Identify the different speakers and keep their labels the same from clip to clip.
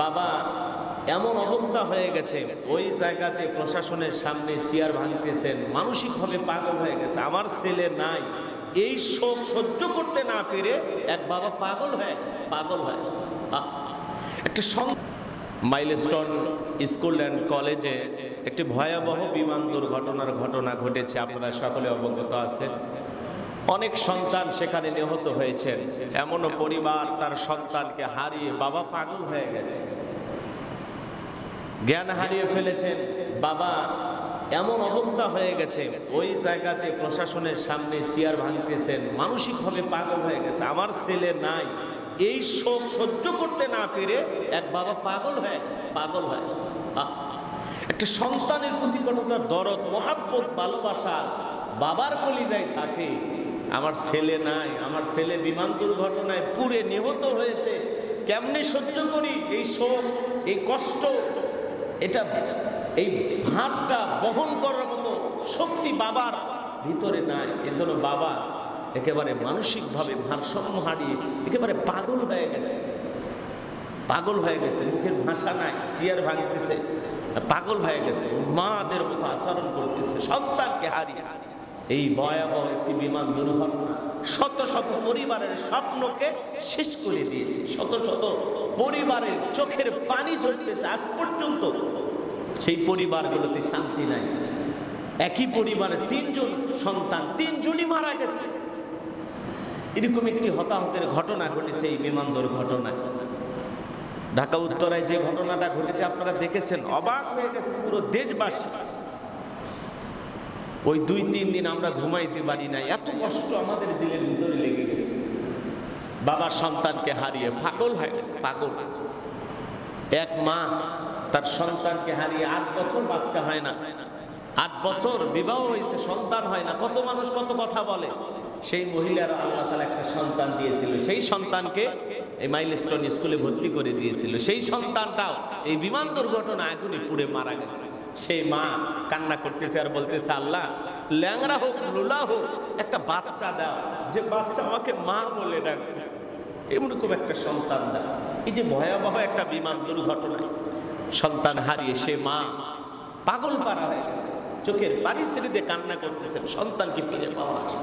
Speaker 1: বাবা এমন অবস্থা হয়ে গেছে, ওই জায়গাতে প্রশাসনের সামনে চেয়ার ভাঙতেছেন, মানসিকভাবে পাগল হয়ে গেছে। আমার ছেলে নাই, এই শোক সহ্য করতে না পেরে এক বাবা পাগল হয়ে গেছে, পাগল হয়ে গেছে। একটা মাইলস্টোন স্কুল অ্যান্ড কলেজে একটি ভয়াবহ বিমান দুর্ঘটনার ঘটনা ঘটেছে, আপনারা সকলে অবগত আছেন। অনেক সন্তান সেখানে নিহত হয়েছেন। এমনও পরিবার তার সন্তানকে হারিয়ে বাবা পাগল হয়ে গেছে, জ্ঞান হারিয়ে ফেলেছেন। বাবা এমন অবস্থা হয়ে গেছে, ওই জায়গাতে প্রশাসনের সামনে চেয়ার ভাঙতেছেন, মানসিকভাবে পাগল হয়ে গেছে। আমার ছেলে নাই, এই শোক সহ্য করতে না পেরে এক বাবা পাগল হয়ে গেছে, পাগল হয়ে গেছে। একটা সন্তানের প্রতি কতটা দরদ, মহাব্বত, ভালোবাসা বাবার কলিজায় থাকে। আমার ছেলে নাই, আমার ছেলে বিমান দুর্ঘটনায় পুড়ে নিহত হয়েছে, কেমনে সহ্য করি এই শোক, এই কষ্ট। এটা এই ভাবটা বহন করার মতো শক্তি বাবার ভিতরে নাই। এজন্য বাবা একেবারে মানসিকভাবে ভারসাম্য হারিয়ে একেবারে পাগল হয়ে গেছে, পাগল হয়ে গেছে। মুখের ভাষা নাই, চেয়ার ভাঙতেছে, পাগল হয়ে গেছে, মাদের মতো আচরণ করতেছে সন্তানকে হারিয়ে। এই ভয়াবহ একটি বিমান দুর্ঘটনা শত শত পরিবারের স্বপ্নকে শেষ করে দিয়েছে, শত শত পরিবারের চোখের পানি ঝরতেছে। আজ পর্যন্ত সেই পরিবারগুলোতে শান্তি নাই। একই পরিবারে তিনজন সন্তান, তিনজনই মারা গেছে। এরকম একটি হতাহতের ঘটনা ঘটেছে এই বিমান দুর্ঘটনায়। ঢাকা উত্তরায় যে ঘটনাটা ঘটেছে আপনারা দেখেছেন, অবাক হয়ে গেছে পুরো দেশবাসী। ওই 2-3 দিন আমরা ঘুমাইতে পারি না, এত কষ্ট আমাদের দিলের ভিতরে লেগে গেছে। বাবা সন্তানকে হারিয়ে পাগল হয়ে গেছে, পাগল। এক মা তার সন্তানকে হারিয়ে 8 বছর বাচ্চা হয় না, 8 বছর বিবাহ হয়েছে, সন্তান হয় না। কত মানুষ কত কথা বলে। সেই মহিলার আল্লাহ তাআলা একটা সন্তান দিয়েছিল, সেই সন্তানকে এই মাইলস্টোন স্কুলে ভর্তি করে দিয়েছিল। সেই সন্তানটাও এই বিমান দুর্ঘটনা আগুনে পুড়ে মারা গেছে। সেই মা কান্না করতেছে আর বলতেছে, আল্লাহ ল্যাংড়া হোক লুলা হোক একটা বাচ্চা দাও, যে বাচ্চা আমাকে মা বলে ডাকবে, এরকম একটা সন্তান দাও। এই যে ভয়াবহ একটা বিমান দুর্ঘটনায় সন্তান হারিয়ে সে মা পাগল পারা হয়ে গেছে, চোখের পানি ছেড়ে দিয়ে কান্না করতেছেন সন্তানকে ফিরে পাওয়ার আশা।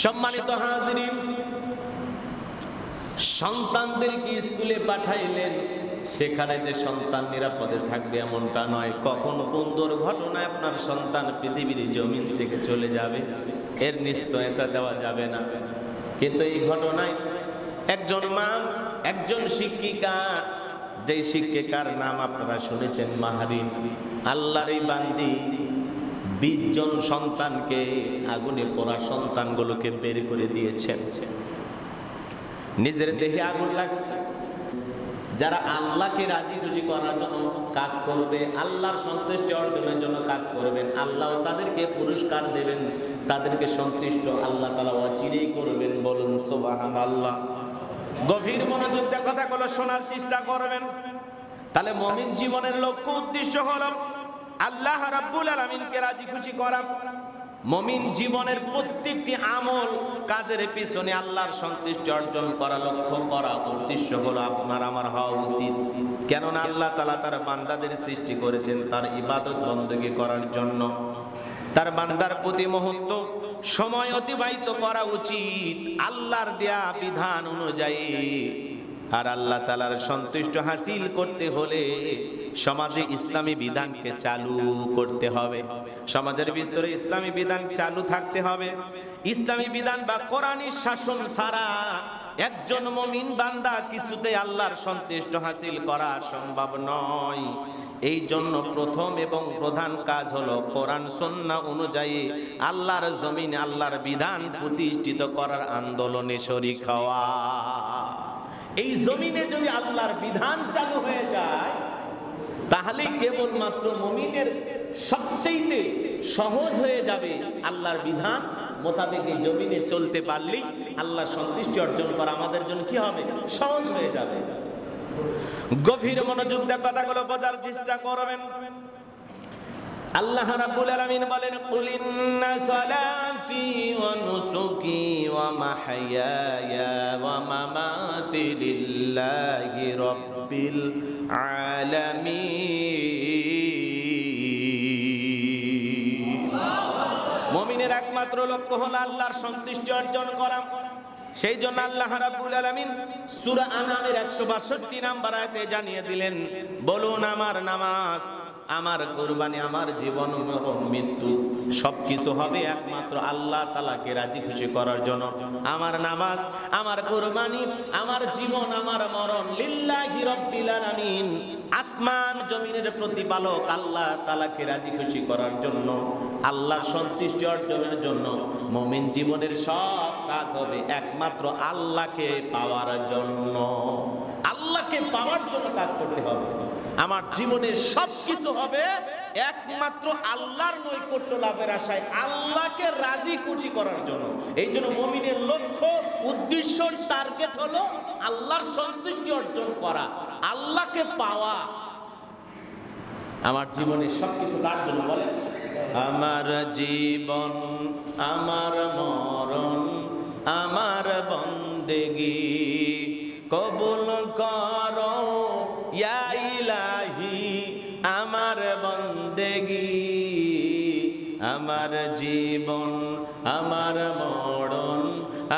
Speaker 1: সম্মানিত হাজিরিন, সন্তানদেরকে স্কুলে পাঠাইলেন, সেখানে যে সন্তান নিরাপদে থাকবে এমনটা নয়। কখন কোন দুর্ঘটনায় আপনার সন্তান পৃথিবীর জমিন থেকে চলে যাবে এর নিশ্চয়তা দেওয়া যাবে না। কিন্তু এই ঘটনায় একজন মা, একজন শিক্ষিকা, যেই শিক্ষিকার নাম আপনারা শুনেছেন মাহারিন, আল্লাহর এই বান্দি 20 জন সন্তানকে, আগুনে পোড়া সন্তানগুলোকে বের করে দিয়েছেন। নিজের দেহে আগুন লাগছে। যারা আল্লাহকে রাজি খুশি করার জন্য কাজ করবে, আল্লাহর সন্তুষ্টি অর্জনের জন্য কাজ করবেন, আল্লাহ তাদেরকে পুরস্কার দেবেন, তাদেরকে সন্তুষ্ট আল্লাহ তাআলা অচিরেই করবেন। বলুন সুবহানাল্লাহ। গভীর মনোযোগ দিয়ে কথাগুলো শোনার চেষ্টা করবেন। তাহলে মুমিন জীবনের লক্ষ্য উদ্দেশ্য হলো আল্লাহ রাব্বুল আলামিনকে রাজি খুশি করা। মুমিন জীবনের প্রত্যেকটি আমল কাজের পিছনে আল্লাহর সন্তুষ্টি অর্জন করা, লক্ষ্য করা, উদ্দেশ্য হলো আপনার আমার হওয়া উচিত। কেননা আল্লাহ তাআলা তার বান্দাদের সৃষ্টি করেছেন তার ইবাদত বندگی করার জন্য। তার বান্দার প্রতি মুহূর্ত সময় অতিবাহিত করা উচিত আল্লাহর দেয়া বিধান অনুযায়ী। আর আল্লাহ তাআলার সন্তুষ্টি হাসিল করতে হলে সমাজে ইসলামী বিধানকে চালু করতে হবে, সমাজের ভিতরে ইসলামী বিধান চালু থাকতে হবে। ইসলামী বিধান বা কোরআনী শাসন ছাড়া একজন মুমিন বান্দা কিছুতেই আল্লাহর সন্তুষ্টি হাসিল করা সম্ভব নয়। এই জন্য প্রথম এবং প্রধান কাজ হলো কোরআন সুন্নাহ অনুযায়ী আল্লাহর জমিনে আল্লাহর বিধান প্রতিষ্ঠিত করার আন্দোলনে শরীক হওয়া। এই জমিনে যদি আল্লাহর বিধান চালু হয়ে যায় তাহলে কেবলমাত্র মুমিনের সবচেয়ে সহজ হয়ে যাবে আল্লাহর বিধান মোতাবেক এই জমিনে চলতে পারলেই আল্লাহর সন্তুষ্টি অর্জন করা আমাদের জন্য কি হবে, সহজ হয়ে যাবে। গভীর মনোযোগ দিয়ে কথাগুলো বোঝার চেষ্টা করবেন। আল্লাহ রাব্বুল আলামিন বলেন, কুল ইন্না সালাতি ওয়া নুসুকি ওয়া মাহইয়ায়া ওয়া মামাতি লিল্লাহি রাব্বিল আলামিন। মুমিনের একমাত্র লক্ষ্য হলো আল্লাহর সন্তুষ্টি অর্জন করা। সেই জন্য আল্লাহ রাব্বুল আলামিন সূরা আনামের 162 নম্বর আয়াতে জানিয়ে দিলেন, বলুন আমার নামাজ, আমার কুরবানি, আমার জীবন মরণ মৃত্যু সবকিছু হবে একমাত্র আল্লাহ তাআলাকে রাজি খুশি করার জন্য। আমার নামাজ, আমার কুরবানি, আমার জীবন, আমার মরণ লিল্লাহি রাব্বিল আলামিন, আসমান জমিনের প্রতিপালক আল্লাহ তাআলাকে রাজি খুশি করার জন্য, আল্লাহর সন্তুষ্টি অর্জনের জন্য মুমিন জীবনের সব কাজ হবে একমাত্র আল্লাহকে পাওয়ার জন্য। আল্লাহকে পাওয়ার জন্য কাজ করতে হবে। আমার জীবনের সব কিছু হবে একমাত্র আল্লাহর নৈকট্য লাভের আশায়, আল্লাহকে রাজি খুশি করার জন্য। এই জন্য মুমিনের লক্ষ্য, উদ্দেশ্য, টার্গেট হলো আল্লাহর সন্তুষ্টি অর্জন করা, আল্লাহকে পাওয়া। আমার জীবনের সবকিছু কার জন্য বলেন? আমার জীবন, আমার মরণ, আমার বন্দেগী কবুল করো ইয়া ইলাহি, আমার বন্দেগী, আমার জীবন, আমার মরণ,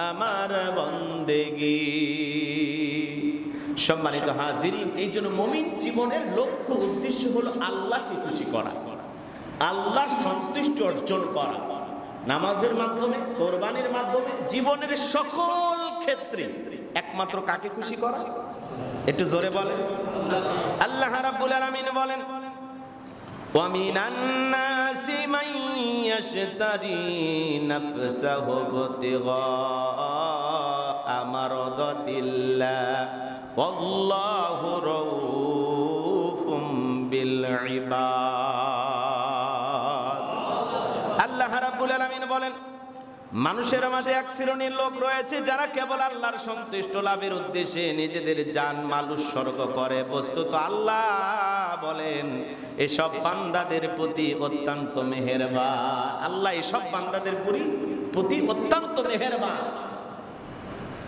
Speaker 1: আমার বন্দেগী। সম্মানিত হাজিরিন, এই জন্য মুমিন জীবনের লক্ষ্য উদ্দেশ্য হলো আল্লাহকে খুশি করা, আল্লাহর সন্তুষ্টি অর্জন করা। নামাজের মাধ্যমে, কোরবানির মাধ্যমে, জীবনের সকল ক্ষেত্রে একমাত্র কাকে খুশি করা? একটু জোরে বলেন। আল্লাহ রাব্বুল আলামিন বলেন, ওয়া মিনান নাসি মান ইয়াশতারি নাফসাহু ইবতিগা মারদাতিল্লাহ ওয়াল্লাহু রাউফুম বিল ইবাদ। আল্লাহ রাব্বুল আলামিন বলেন, মানুষের মাঝে এক শ্রেণীর লোক রয়েছে যারা কেবল আল্লাহর সন্তুষ্ট লাভের উদ্দেশ্যে নিজেদের জান মাল উৎসর্গ করে। বস্তুত আল্লাহ বলেন, এসব বান্দাদের প্রতি অত্যন্ত মেহেরবান। আল্লাহ এসব বান্দাদের প্রতি অত্যন্ত মেহেরবান,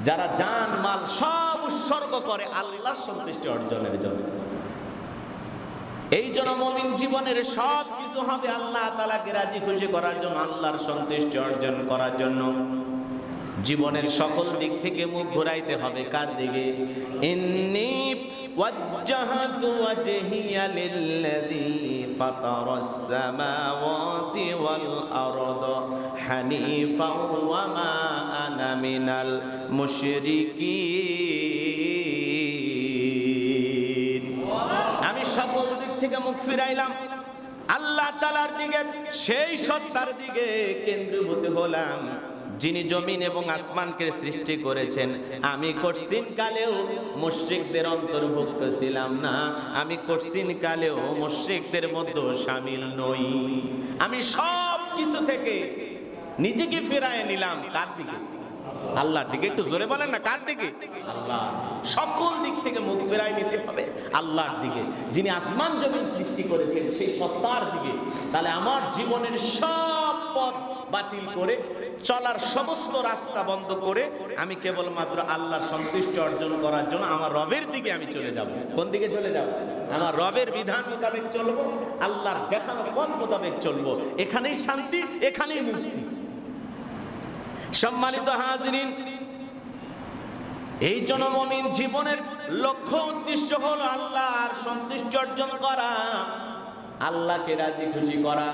Speaker 1: যারা জান মাল সব উৎসর্গ করে আল্লাহর সন্তুষ্টি অর্জনের জন্য। এই জন্য মুমিন জীবনের সব কিছু হবে আল্লাহ তাআলাকে রাজি খুশি করার জন্য, আল্লাহর সন্তুষ্টি অর্জন করার জন্য। জীবনের সকল দিক থেকে মুখ ঘুরাইতে হবে কার দিকে? ইন্নী ওয়াজ্জাহাতু ওয়াজহিয়া লিল্লাযী ফাতারাস সামাওয়াতি ওয়াল আরদা হানিফাও ওয়া মা আনা মিনাল মুশরিকিন। আমি সকল দিক থেকে মুখ ফিরাইলাম আল্লাহ তাআলার দিকে, সেই সত্তার দিকে কেন্দ্রীভূত হলাম যিনি জমিন এবং আসমানকে সৃষ্টি করেছেন। আমি কঠিন কালেও মুশরিকদের অন্তর্ভুক্ত ছিলাম না, আমি কঠিন কালেও মুশরিকদের মধ্যে শামিল নই। আমি সব কিছু থেকে নিজেকে ফিরায় নিলাম কার দিকে? আল্লাহর দিকে। একটু জোরে বলেন না, কার দিকে? আল্লাহ। সকল দিক থেকে মুখ ফেরাই নিতে হবে আল্লাহর দিকে, যিনি আসমান জমিন সৃষ্টি করেছেন, সেই সত্তার দিকে। তাহলে আমার জীবনের সব পথ বাতিল করে, চলার সমস্ত রাস্তা বন্ধ করে আমি কেবলমাত্র আল্লাহর সন্তুষ্টি অর্জন করার জন্য আমার রবের দিকে আমি চলে যাব। কোন দিকে চলে যাব? আমার রবের বিধান মোতাবেক চলবো, আল্লাহর দেখানো পথ মোতাবেক চলবো। এখানেই শান্তি, এখানেই মুক্তি। সম্মানিত হাজিরিন, এই জন্য মুমিন জীবনের লক্ষ্য উদ্দেশ্য হলো আল্লাহর সন্তুষ্টি অর্জন করা, আল্লাহকে রাজি খুশি করা।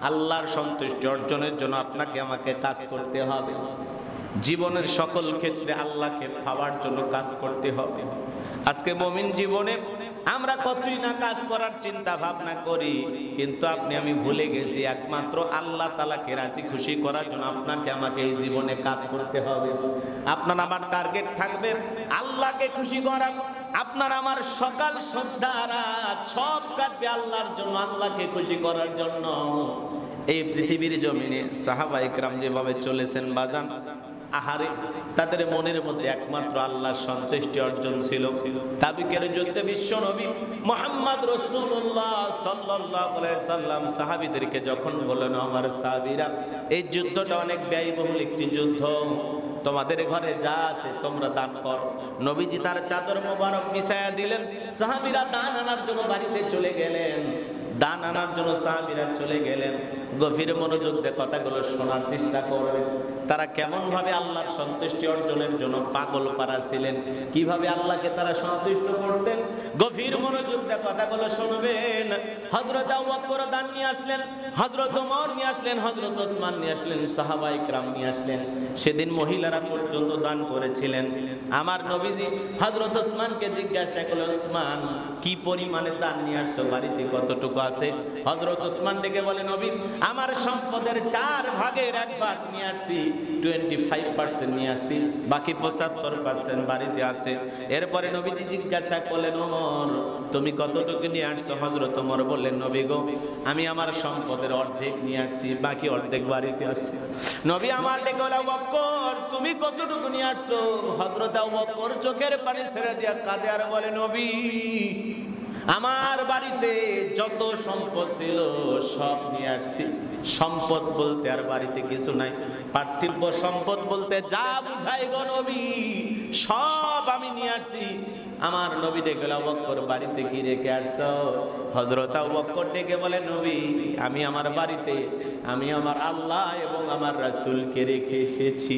Speaker 1: আল্লাহর সন্তুষ্টি অর্জনের জন্য আপনাকে আমাকে কাজ করতে হবে। জীবনের সকল ক্ষেত্রে আল্লাহকে পাওয়ার জন্য কাজ করতে হবে। আজকে মুমিন জীবনে আমরা কতই না কাজ করার চিন্তা ভাবনা করি, কিন্তু আপনি আমি ভুলে গেছি একমাত্র আল্লাহ তাআলাকে রাজি খুশি করার জন্য আপনাকে আমাকে এই জীবনে কাজ করতে হবে। আপনার আমার টার্গেট থাকবে আল্লাহকে খুশি করা। আপনার আমার সকাল সন্ধ্যা রাত সব কাটবে আল্লাহর জন্য, আল্লাহকে খুশি করার জন্য। এই পৃথিবীর জমিনে সাহাবা ইকরাম যেভাবে চলেছেন বাজান, আহারে তাদের মনের মধ্যে একমাত্র আল্লাহর সন্তুষ্টি অর্জন ছিল। তাবুকের যুদ্ধে বিশ্ব নবী মুহাম্মদ রাসূলুল্লাহ সাল্লাল্লাহু আলাইহি সাল্লাম সাহাবীদেরকে যখন বললেন, আমার সাহাবীরা, এই যুদ্ধটা অনেক ব্যয়বহুল একটি যুদ্ধ, তোমাদের ঘরে যা আছে তোমরা দান করো। নবীজি তার চাদর মোবারক বিছায়া দিলেন, সাহাবীরা দান আনার জন্য বাড়িতে চলে গেলেন। দান আনার জন্য সাহাবীরা চলে গেলেন। গভীর মনোযোগ দিয়ে কথাগুলো শোনার চেষ্টা করবেন। তারা কেমন ভাবে আল্লাহর সন্তুষ্টি অর্জনের জন্য পাগল পারা ছিলেন, কিভাবে আল্লাহকে তারা সন্তুষ্ট করতেন। গভীর মনোযোগ দিয়ে কথাগুলো শুনবেন। হযরত আবু বকর দান নিয়ে আসলেন, হযরত ওমর নিয়ে আসলেন, হযরত ওসমান নিয়ে আসলেন, সাহাবায়ে কেরাম নিয়ে আসলেন। সেদিন মহিলারা পর্যন্ত দান করেছিলেন। আমার নবীজি হযরত ওসমানকে জিজ্ঞাসা করলেন, ওসমান, কি পরিমাণে দান নিয়ে আসছো, বাড়িতে কতটুকু আছে? হযরত ওসমান ডেকে বলে, নবী, আমার সম্পদের 4 ভাগের 1 ভাগ নিয়ে আসছি, 25% নিয়ে আসছি, বাকি 75% বাড়িতে আছে। এরপরে নবীজি জিজ্ঞাসা করলেন, ওমর, তুমি কতটুকু নিয়ে আসছো? হযরত ওমর বললেন, নবী গো, আমি আমার সম্পদের অর্ধেক নিয়ে আসছি, বাকি অর্ধেক বাড়িতে আছে। নবী আমার ডেকে বলে, আবু বকর, তুমি কতটুকু নিয়ে আসছো? হযরত আবু বকর চোখের পানি ছেড়ে দিয়া কাঁদে আর বলে, নবী, আমার বাড়িতে যত সম্পদ ছিল সব নিয়ে আসছি। সম্পদ বলতে আর বাড়িতে কিছু নাই, পার্থিব সম্পদ বলতে যা বুঝাই গো নবী, সব আমি নিয়ে আসছি। আমার নবী ডেকে, আবু বকর, বাড়িতে কি রেখে আসছো? হযরত আবু বকর ডেকে বলে, নবী, আমি আমার বাড়িতে আমি আমার আল্লাহ এবং আমার রাসূলকে রেখে এসেছি।